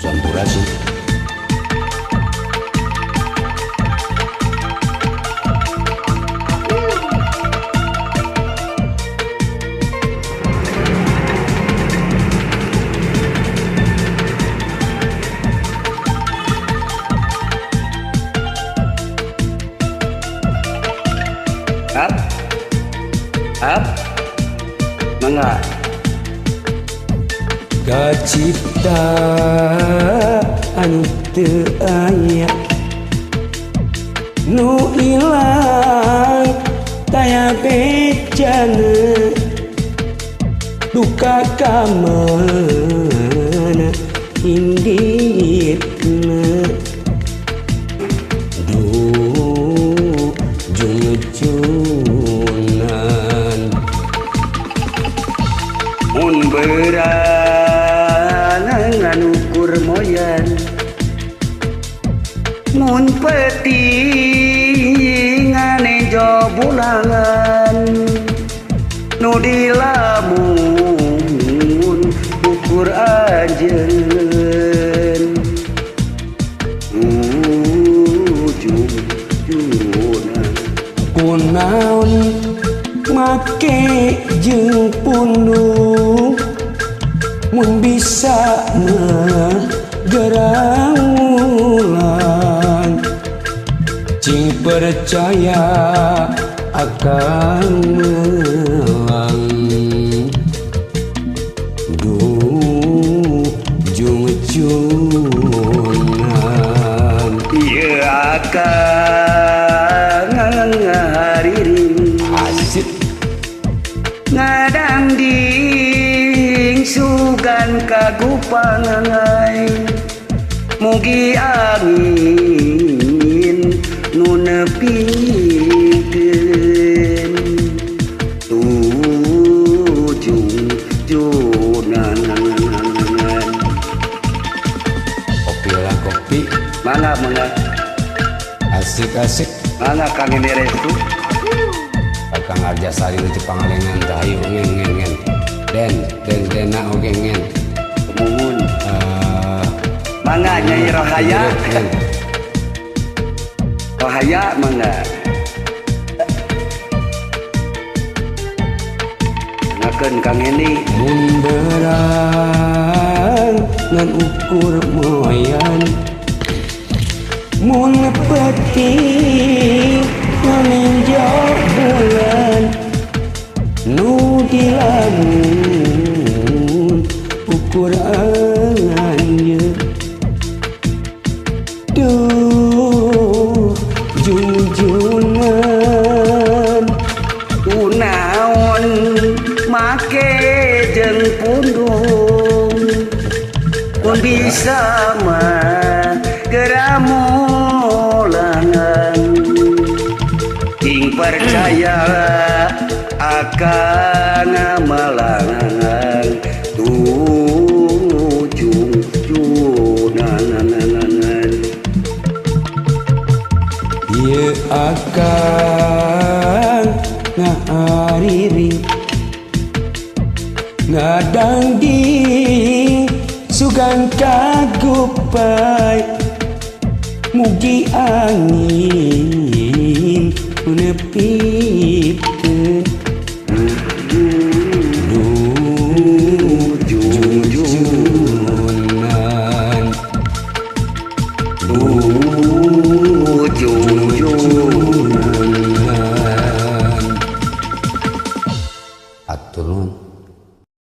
Sampurasun. Up, mangga. Kacipta anu teu aya nu ilang taya becana duka kamana inditna Mun berangan ukur moyan, mun petingane jo bulangan, nu dilamun ukur anjeun, ujung-ujungna kunaon make jeung punduh mun bisa mah gerang ulang cing percaya akan melang ujung-ujungan ieu akan ngahariring asik ngadangding sugan kagupangai mugi angin nu nepikeun ujung-ujungan Kopi lah kopi. mangga Asik-asik. mangga kang ini restu Kakang Arja Sari nu Pangalengan Rahayu ngen. Den oge ngen. kemumun mangga Nyai Rohaya mangga ngakeun kang ini mun berang ngan ukur moyan mun peting nganinjo bulan nu dilamun ukur angannya duh junjunan kunaon make jeung pundung mun bisa mah geramulangan ting percaya akan malangan ujung-ujungan ieu akan ngahariri ngadangding sugan kagupai mugi angin nepikeun ujung-ujungan ujung-ujungan Atur nuhun.